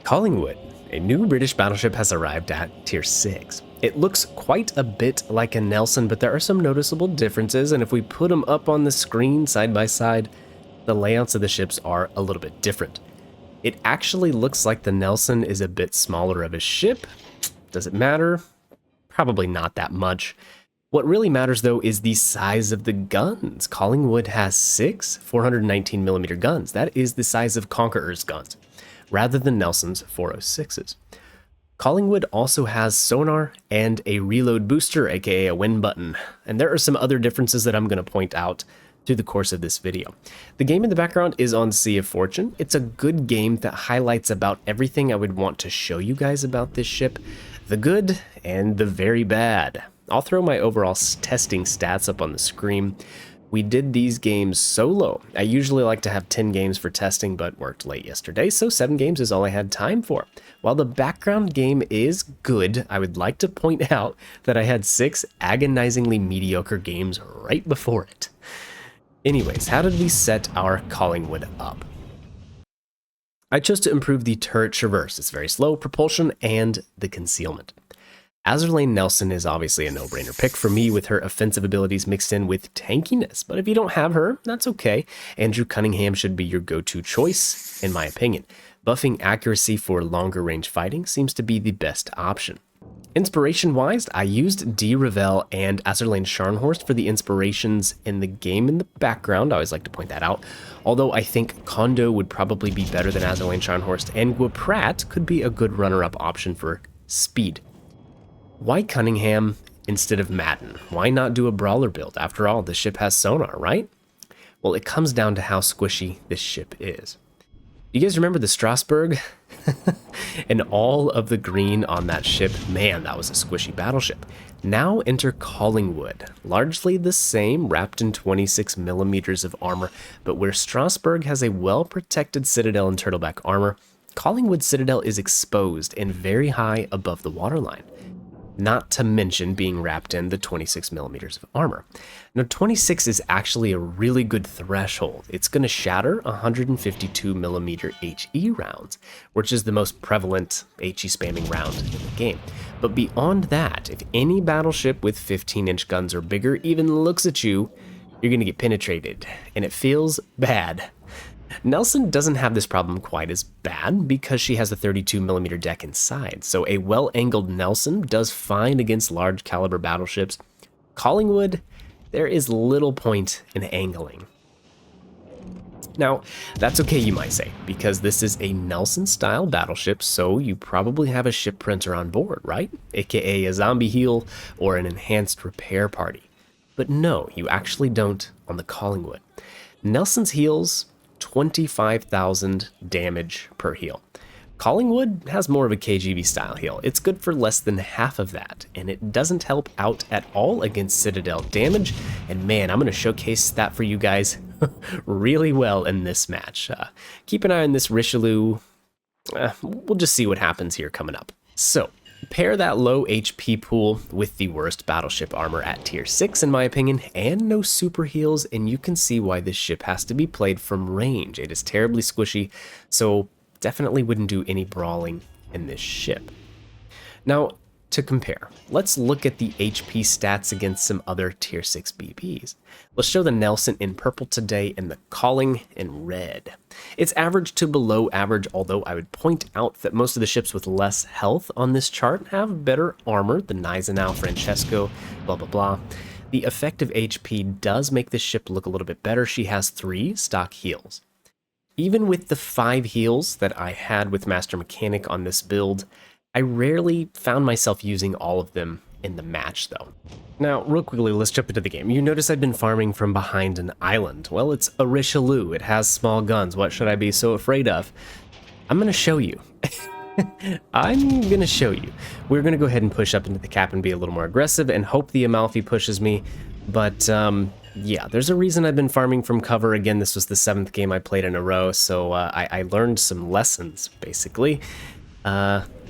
Collingwood, a new British battleship has arrived at Tier 6. It looks quite a bit like a Nelson, but there are some noticeable differences, and if we put them up on the screen side by side, the layouts of the ships are a little bit different. It actually looks like the Nelson is a bit smaller of a ship. Does it matter? Probably not that much. What really matters though is the size of the guns. Collingwood has 6 419mm guns. That is the size of Conqueror's guns, rather than Nelson's 406s. Collingwood also has sonar and a reload booster, aka a win button, and there are some other differences that I'm going to point out through the course of this video. The game in the background is on Sea of Fortune. It's a good game that highlights about everything I would want to show you guys about this ship, the good and the very bad. I'll throw my overall testing stats up on the screen. We did these games solo. I usually like to have 10 games for testing, but worked late yesterday, so 7 games is all I had time for. While the background game is good, I would like to point out that I had 6 agonizingly mediocre games right before it. Anyways, how did we set our Collingwood up? I chose to improve the turret traverse. It's very slow, propulsion, and the concealment. Azerlane Nelson is obviously a no-brainer pick for me with her offensive abilities mixed in with tankiness, but if you don't have her, that's okay. Andrew Cunningham should be your go-to choice, in my opinion. Buffing accuracy for longer range fighting seems to be the best option. Inspiration-wise, I used D. Ravel and Azerlane Scharnhorst for the inspirations in the game in the background. I always like to point that out. Although I think Kondo would probably be better than Azerlane Scharnhorst, and Guaprat could be a good runner-up option for speed. Why Cunningham instead of Madden? Why not do a brawler build? After all, the ship has sonar, right? Well, it comes down to how squishy this ship is. You guys remember the Strasbourg? And all of the green on that ship, man, that was a squishy battleship. Now enter Collingwood, largely the same, wrapped in 26mm of armor, but where Strasbourg has a well-protected citadel and turtleback armor, Collingwood's citadel is exposed and very high above the waterline. Not to mention being wrapped in the 26mm of armor. Now 26 is actually a really good threshold. It's going to shatter 152mm HE rounds, which is the most prevalent HE spamming round in the game. But beyond that, if any battleship with 15-inch guns or bigger even looks at you, you're going to get penetrated, and it feels bad. Nelson doesn't have this problem quite as bad because she has a 32mm deck inside, so a well-angled Nelson does fine against large caliber battleships. Collingwood, there is little point in angling. Now, that's okay, you might say, because this is a Nelson-style battleship, so you probably have a ship printer on board, right? AKA a zombie heal or an enhanced repair party. But no, you actually don't on the Collingwood. Nelson's heals 25,000 damage per heal. Collingwood has more of a KGB style heal. It's good for less than half of that, and it doesn't help out at all against Citadel damage, and man, I'm going to showcase that for you guys really well in this match. Keep an eye on this Richelieu. We'll just see what happens here coming up. So, pair that low HP pool with the worst battleship armor at tier 6 in my opinion, and no super heals, and you can see why this ship has to be played from range. It is terribly squishy, so definitely wouldn't do any brawling in this ship. Now, to compare, let's look at the HP stats against some other tier 6 BBs. Let's show the Nelson in purple today and the Colling in red. It's average to below average, although I would point out that most of the ships with less health on this chart have better armor, the Gneisenau, Francesco, blah blah blah. The effective HP does make this ship look a little bit better. She has 3 stock heals. Even with the 5 heals that I had with Master Mechanic on this build, I rarely found myself using all of them in the match though. Now, real quickly, let's jump into the game. You notice I've been farming from behind an island. Well, it's a Richelieu. It has small guns. What should I be so afraid of? I'm going to show you. I'm going to show you. We're going to go ahead and push up into the cap and be a little more aggressive and hope the Amalfi pushes me. But yeah, there's a reason I've been farming from cover. Again, this was the 7th game I played in a row, so I learned some lessons, basically.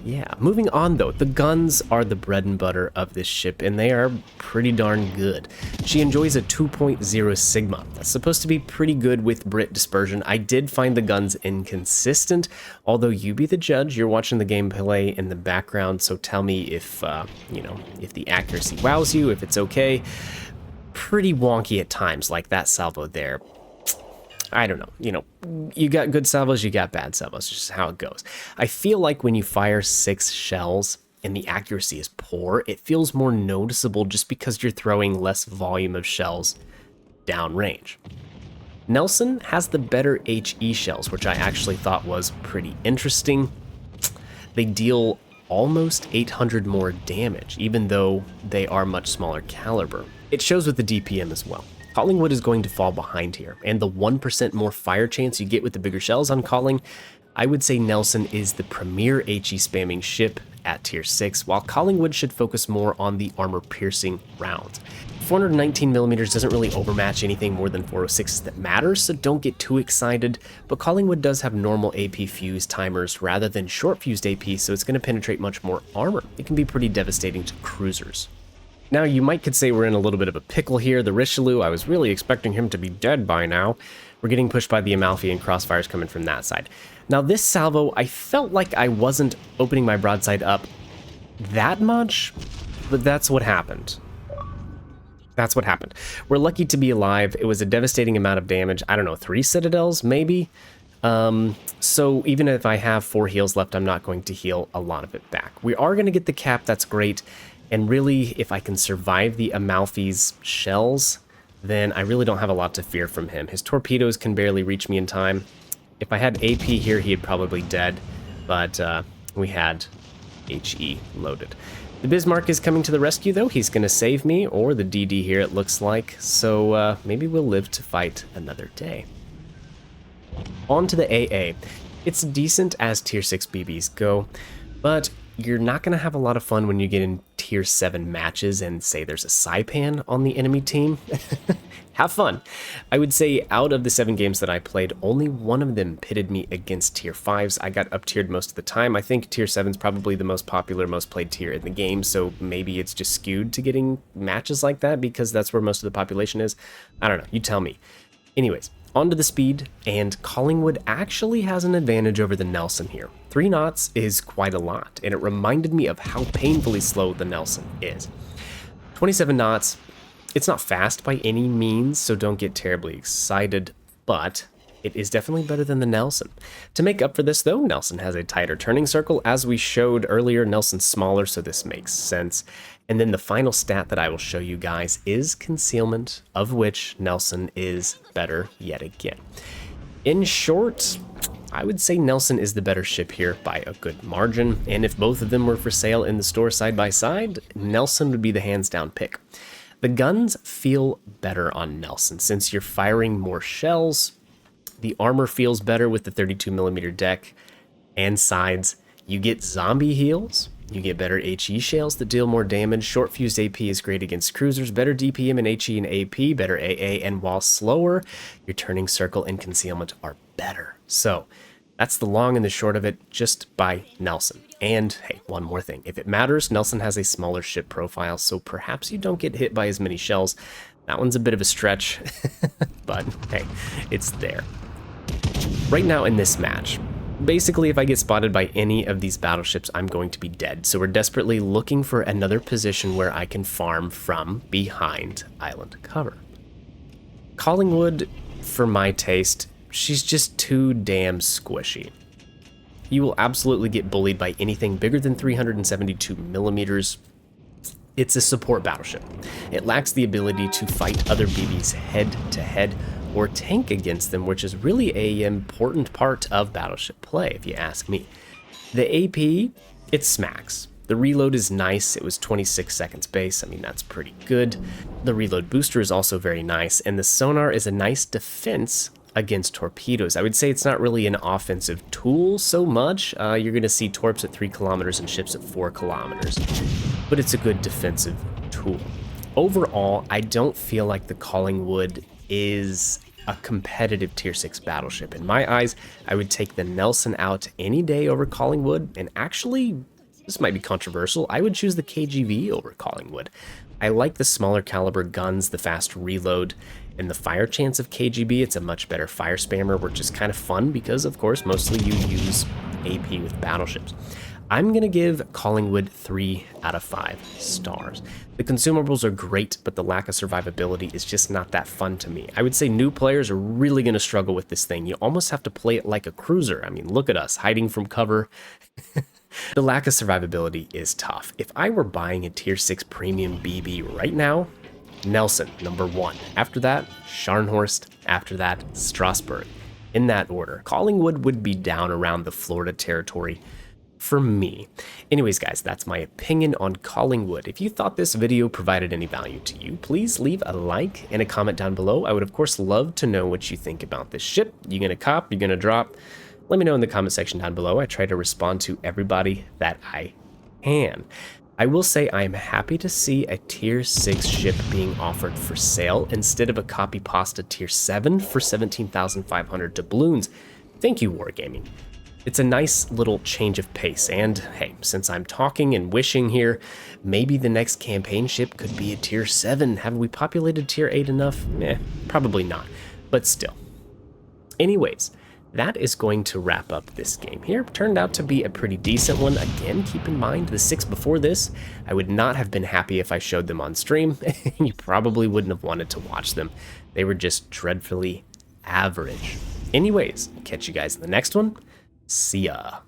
Yeah, moving on though, the guns are the bread and butter of this ship, and they are pretty darn good. She enjoys a 2.0 Sigma. That's supposed to be pretty good with Brit dispersion. I did find the guns inconsistent, although you be the judge. You're watching the gameplay in the background, so tell me if, you know, if the accuracy wows you, if it's okay. Pretty wonky at times, like that salvo there. I don't know, you know, you got good salvos, you got bad salvos, just how it goes. I feel like when you fire 6 shells and the accuracy is poor, it feels more noticeable just because you're throwing less volume of shells downrange. Nelson has the better HE shells, which I actually thought was pretty interesting. They deal almost 800 more damage, even though they are much smaller caliber. It shows with the DPM as well. Collingwood is going to fall behind here, and the 1% more fire chance you get with the bigger shells on Calling, I would say Nelson is the premier HE spamming ship at tier 6, while Collingwood should focus more on the armor-piercing rounds. 419mm doesn't really overmatch anything more than 406s that matters, so don't get too excited, but Collingwood does have normal AP fuse timers rather than short fused AP, so it's going to penetrate much more armor. It can be pretty devastating to cruisers. Now, you could say we're in a little bit of a pickle here. The Richelieu, I was really expecting him to be dead by now. We're getting pushed by the Amalfi and crossfires coming from that side. Now, this salvo, I felt like I wasn't opening my broadside up that much, but that's what happened. That's what happened. We're lucky to be alive. It was a devastating amount of damage. I don't know, 3 citadels, maybe? So even if I have 4 heals left, I'm not going to heal a lot of it back. We are going to get the cap, that's great. And really, if I can survive the Amalfi's shells, then I really don't have a lot to fear from him. His torpedoes can barely reach me in time. If I had AP here, he'd probably dead, but we had HE loaded. The Bismarck is coming to the rescue, though. He's going to save me, or the DD here, it looks like. So maybe we'll live to fight another day. On to the AA. It's decent as tier 6 BBs go, but you're not going to have a lot of fun when you get in tier 7 matches and say there's a Saipan on the enemy team. Have fun. I would say out of the 7 games that I played, only one of them pitted me against tier 5s. I got up tiered most of the time. I think tier 7's probably the most popular, most played tier in the game, so maybe it's just skewed to getting matches like that because that's where most of the population is. I don't know. You tell me. Anyways, onto the speed, and Collingwood actually has an advantage over the Nelson here. 3 knots is quite a lot, and it reminded me of how painfully slow the Nelson is. 27 knots, it's not fast by any means, so don't get terribly excited, but it is definitely better than the Nelson. To make up for this though, Nelson has a tighter turning circle. As we showed earlier, Nelson's smaller, so this makes sense. And then the final stat that I will show you guys is concealment, of which Nelson is better yet again. In short, I would say Nelson is the better ship here by a good margin, and if both of them were for sale in the store side by side, Nelson would be the hands down pick. The guns feel better on Nelson since you're firing more shells. The armor feels better with the 32mm deck and sides. You get zombie heals. You get better HE shells that deal more damage. Short fused AP is great against cruisers. Better DPM and HE and AP. Better AA. And while slower, your turning circle and concealment are better. So that's the long and the short of it just by Nelson. And hey, one more thing. If it matters, Nelson has a smaller ship profile, so perhaps you don't get hit by as many shells. That one's a bit of a stretch, but hey, it's there. Right now in this match, basically if I get spotted by any of these battleships, I'm going to be dead. So we're desperately looking for another position where I can farm from behind island cover. Collingwood, for my taste, she's just too damn squishy. You will absolutely get bullied by anything bigger than 372mm. It's a support battleship. It lacks the ability to fight other BBs head to head or tank against them, which is really an important part of battleship play, if you ask me. The AP, it smacks. The reload is nice. It was 26 seconds base. I mean, that's pretty good. The reload booster is also very nice, and the sonar is a nice defense against torpedoes. I would say it's not really an offensive tool so much. You're going to see torps at 3 kilometers and ships at 4 kilometers, but it's a good defensive tool. Overall, I don't feel like the Collingwood is a competitive tier 6 battleship. In my eyes, I would take the Nelson out any day over Collingwood, and actually This might be controversial. I would choose the KGV over Collingwood. I like the smaller caliber guns, the fast reload, and the fire chance of KGB. It's a much better fire spammer, which is kind of fun because, of course, mostly you use AP with battleships. I'm going to give Collingwood 3 out of 5 stars. The consumables are great, but the lack of survivability is just not that fun to me. I would say new players are really going to struggle with this thing. You almost have to play it like a cruiser. I mean, look at us, hiding from cover. The lack of survivability is tough. If I were buying a tier 6 premium BB right now, Nelson, number 1. After that, Scharnhorst. After that, Strasbourg. In that order. Collingwood would be down around the Florida territory for me. Anyways, guys, that's my opinion on Collingwood. If you thought this video provided any value to you, please leave a like and a comment down below. I would, of course, love to know what you think about this ship. You gonna cop? You gonna drop? Let me know in the comment section down below. I try to respond to everybody that I can. I will say I am happy to see a tier 6 ship being offered for sale instead of a copy pasta tier 7 for 17,500 doubloons. Thank you, Wargaming. It's a nice little change of pace, and hey, since I'm talking and wishing here, maybe the next campaign ship could be a tier 7. Have we populated tier 8 enough? Probably not, but still. Anyways, that is going to wrap up this game here. Turned out to be a pretty decent one. Again, keep in mind, the 6 before this, I would not have been happy if I showed them on stream. You probably wouldn't have wanted to watch them. They were just dreadfully average. Anyways, catch you guys in the next one. See ya.